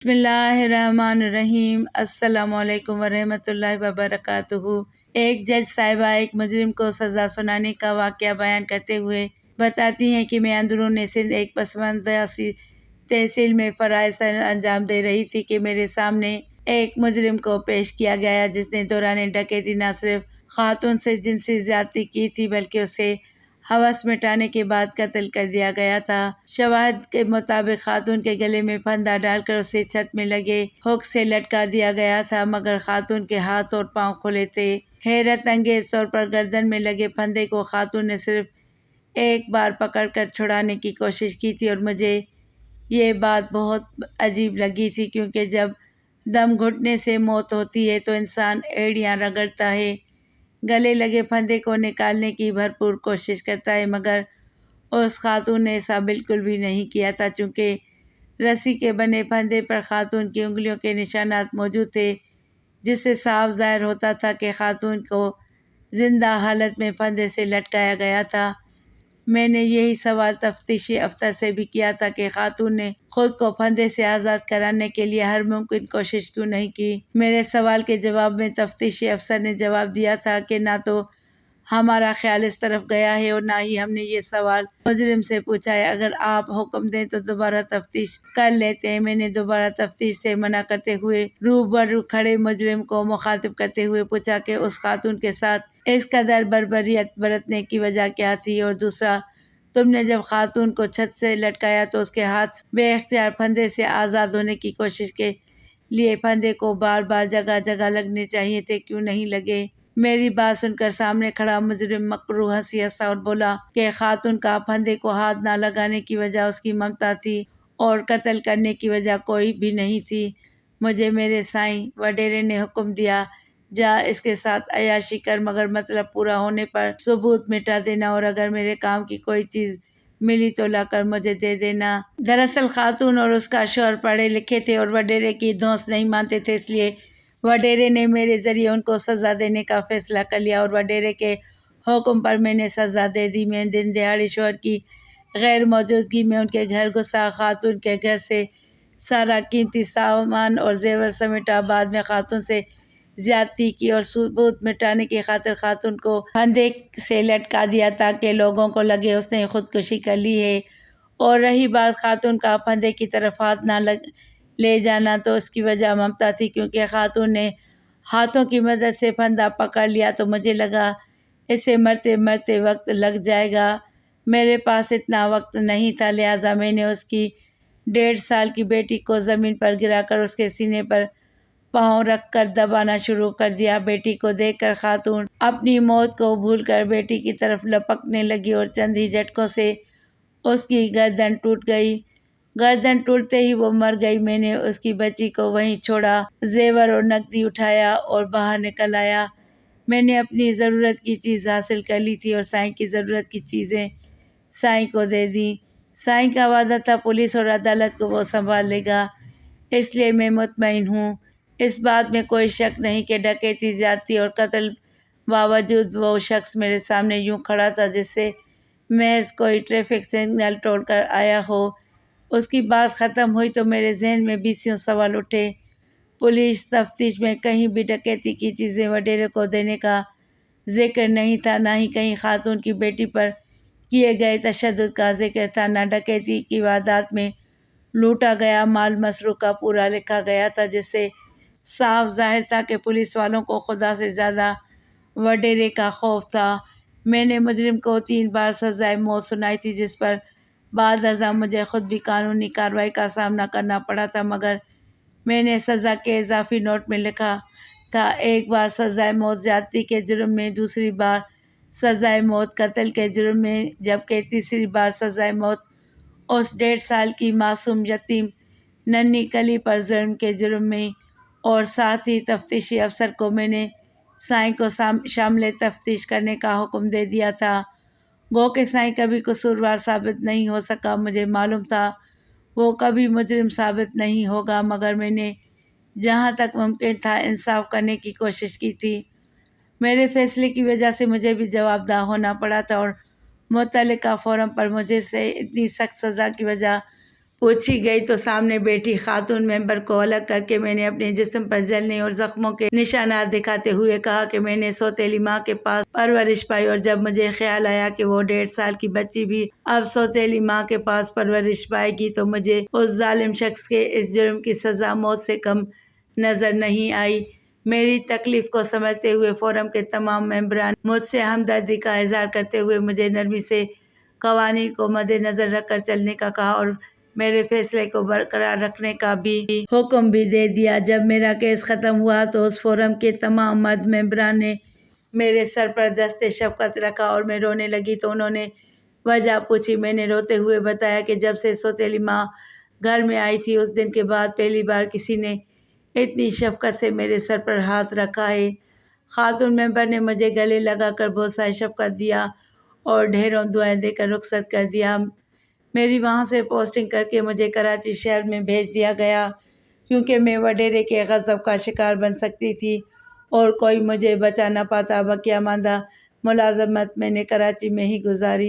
بسم اللہ الرحمن الرحیم۔ السلام علیکم ورحمۃ اللہ وبرکاتہ۔ ایک جج صاحبہ ایک مجرم کو سزا سنانے کا واقعہ بیان کرتے ہوئے بتاتی ہیں کہ میں اندرون سندھ ایک پسماندہ تحصیل میں فرائض انجام دے رہی تھی کہ میرے سامنے ایک مجرم کو پیش کیا گیا جس نے دوران ڈکیتی نہ صرف خاتون سے جنسی زیادتی کی تھی بلکہ اسے ہوس مٹانے کے بعد قتل کر دیا گیا تھا۔ شواہد کے مطابق خاتون کے گلے میں پھندا ڈال کر اسے چھت میں لگے ہک سے لٹکا دیا گیا تھا، مگر خاتون کے ہاتھ اور پاؤں کھلے تھے۔ حیرت انگیز طور پر گردن میں لگے پھندے کو خاتون نے صرف ایک بار پکڑ کر چھڑانے کی کوشش کی تھی، اور مجھے یہ بات بہت عجیب لگی تھی کیونکہ جب دم گھٹنے سے موت ہوتی ہے تو انسان ایڑیاں رگڑتا ہے، گلے لگے پھندے کو نکالنے کی بھرپور کوشش کرتا ہے، مگر اس خاتون نے ایسا بالکل بھی نہیں کیا تھا، چونکہ رسی کے بنے پھندے پر خاتون کی انگلیوں کے نشانات موجود تھے، جس سے صاف ظاہر ہوتا تھا کہ خاتون کو زندہ حالت میں پھندے سے لٹکایا گیا تھا۔ میں نے یہی سوال تفتیشی افسر سے بھی کیا تھا کہ خاتون نے خود کو پھندے سے آزاد کرانے کے لیے ہر ممکن کوشش کیوں نہیں کی۔ میرے سوال کے جواب میں تفتیشی افسر نے جواب دیا تھا کہ نہ تو ہمارا خیال اس طرف گیا ہے اور نہ ہی ہم نے یہ سوال مجرم سے پوچھا ہے، اگر آپ حکم دیں تو دوبارہ تفتیش کر لیتے ہیں۔ میں نے دوبارہ تفتیش سے منع کرتے ہوئے روبرو کھڑے مجرم کو مخاطب کرتے ہوئے پوچھا کہ اس خاتون کے ساتھ اس قدر بربریت برتنے کی وجہ کیا تھی، اور دوسرا، تم نے جب خاتون کو چھت سے لٹکایا تو اس کے ہاتھ بے اختیار پھندے سے آزاد ہونے کی کوشش کے لیے پھندے کو بار بار جگہ جگہ لگنے چاہیے تھے، کیوں نہیں لگے؟ میری بات سن کر سامنے کھڑا مجرم مکروہ ہنسی ہنسا اور بولا کہ خاتون کا پھندے کو ہاتھ نہ لگانے کی وجہ اس کی ممتا تھی اور قتل کرنے کی وجہ کوئی بھی نہیں تھی۔ مجھے میرے سائیں وڈیرے نے حکم دیا، جا اس کے ساتھ عیاشی کر، مگر مطلب پورا ہونے پر ثبوت مٹا دینا، اور اگر میرے کام کی کوئی چیز ملی تو لا کر مجھے دے دینا۔ دراصل خاتون اور اس کا شوہر پڑھے لکھے تھے اور وڈیرے کی دھونس نہیں مانتے تھے، اس لیے وڈیرے نے میرے ذریعے ان کو سزا دینے کا فیصلہ کر لیا، اور وڈیرے کے حکم پر میں نے سزا دے دی۔ میں دن دہاڑے شوہر کی غیر موجودگی میں ان کے گھر گھسا، خاتون کے گھر سے سارا قیمتی سامان اور زیور سمیٹا، بعد میں خاتون سے زیادتی کی اور ثبوت مٹانے کی خاطر خاتون کو پھندے سے لٹکا دیا تاکہ لوگوں کو لگے اس نے خودکشی کر لی ہے۔ اور رہی بات خاتون کا پھندے کی طرف ہاتھ نہ لے جانا، تو اس کی وجہ ممتا تھی، کیونکہ خاتون نے ہاتھوں کی مدد سے پھندا پکڑ لیا تو مجھے لگا اسے مرتے مرتے وقت لگ جائے گا۔ میرے پاس اتنا وقت نہیں تھا، لہٰذا میں نے اس کی 1.5 سال کی بیٹی کو زمین پر گرا کر اس کے سینے پر پاؤں رکھ کر دبانا شروع کر دیا۔ بیٹی کو دیکھ کر خاتون اپنی موت کو بھول کر بیٹی کی طرف لپکنے لگی اور چند ہی جھٹکوں سے اس کی گردن ٹوٹ گئی۔ گردن ٹوٹتے ہی وہ مر گئی۔ میں نے اس کی بچی کو وہیں چھوڑا، زیور اور نقدی اٹھایا اور باہر نکل آیا۔ میں نے اپنی ضرورت کی چیز حاصل کر لی تھی اور سائیں کی ضرورت کی چیزیں سائیں کو دے دیں۔ سائیں کا وعدہ تھا پولیس اور عدالت کو وہ سنبھال لے گا، اس لیے میں مطمئن ہوں۔ اس بات میں کوئی شک نہیں کہ ڈکیتی، زیادتی اور قتل باوجود وہ شخص میرے سامنے یوں کھڑا تھا جیسے محض کوئی ٹریفک سگنل توڑ کر آیا ہو۔ اس کی بات ختم ہوئی تو میرے ذہن میں 20 سوال اٹھے۔ پولیس تفتیش میں کہیں بھی ڈکیتی کی چیزیں وڈیرے کو دینے کا ذکر نہیں تھا، نہ ہی کہیں خاتون کی بیٹی پر کیے گئے تشدد کا ذکر تھا، نہ ڈکیتی کی واردات میں لوٹا گیا مال مسروق کا پورا لکھا گیا تھا، جس سے صاف ظاہر تھا کہ پولیس والوں کو خدا سے زیادہ وڈیرے کا خوف تھا۔ میں نے مجرم کو 3 بار سزائے موت سنائی تھی، جس پر بعد ازاں مجھے خود بھی قانونی کارروائی کا سامنا کرنا پڑا تھا، مگر میں نے سزا کے اضافی نوٹ میں لکھا تھا 1 بار سزائے موت زیادتی کے جرم میں، دوسری بار سزائے موت قتل کے جرم میں، جبکہ تیسری بار سزائے موت اس 1.5 سال کی معصوم یتیم ننھی کلی پر ظلم کے جرم میں۔ اور ساتھ ہی تفتیشی افسر کو میں نے سائیں کو شامل تفتیش کرنے کا حکم دے دیا تھا۔ گو کہ سائیں کبھی قصوروار ثابت نہیں ہو سکا۔ مجھے معلوم تھا وہ کبھی مجرم ثابت نہیں ہوگا، مگر میں نے جہاں تک ممکن تھا انصاف کرنے کی کوشش کی تھی۔ میرے فیصلے کی وجہ سے مجھے بھی جواب دہ ہونا پڑا تھا، اور متعلقہ فورم پر مجھے سے اتنی سخت سزا کی وجہ پوچھی گئی تو سامنے بیٹھی خاتون ممبر کو الگ کر کے میں نے اپنے جسم پر جلنے اور زخموں کے نشانات دکھاتے ہوئے کہا کہ میں نے سوتیلی ماں کے پاس پرورش پائی، اور جب مجھے خیال آیا کہ وہ 1.5 سال کی بچی بھی اب سوتیلی ماں کے پاس پرورش پائے گی تو مجھے اس ظالم شخص کے اس جرم کی سزا موت سے کم نظر نہیں آئی۔ میری تکلیف کو سمجھتے ہوئے فورم کے تمام ممبران مجھ سے ہمدردی کا اظہار کرتے ہوئے مجھے نرمی سے قوانین کو مد نظر رکھ کر چلنے کا کہا اور میرے فیصلے کو برقرار رکھنے کا بھی حکم بھی دے دیا۔ جب میرا کیس ختم ہوا تو اس فورم کے تمام مرد ممبران نے میرے سر پر دست شفقت رکھا اور میں رونے لگی تو انہوں نے وجہ پوچھی۔ میں نے روتے ہوئے بتایا کہ جب سے سوتیلی ماں گھر میں آئی تھی اس دن کے بعد پہلی بار کسی نے اتنی شفقت سے میرے سر پر ہاتھ رکھا ہے۔ خاتون ممبر نے مجھے گلے لگا کر بہت سا شفقت دیا اور ڈھیروں دعائیں دے کر رخصت کر دیا۔ میری وہاں سے پوسٹنگ کر کے مجھے کراچی شہر میں بھیج دیا گیا کیونکہ میں وڈیرے کے غضب کا شکار بن سکتی تھی اور کوئی مجھے بچا نہ پاتا۔ بقیہ ماندہ ملازمت میں نے کراچی میں ہی گزاری۔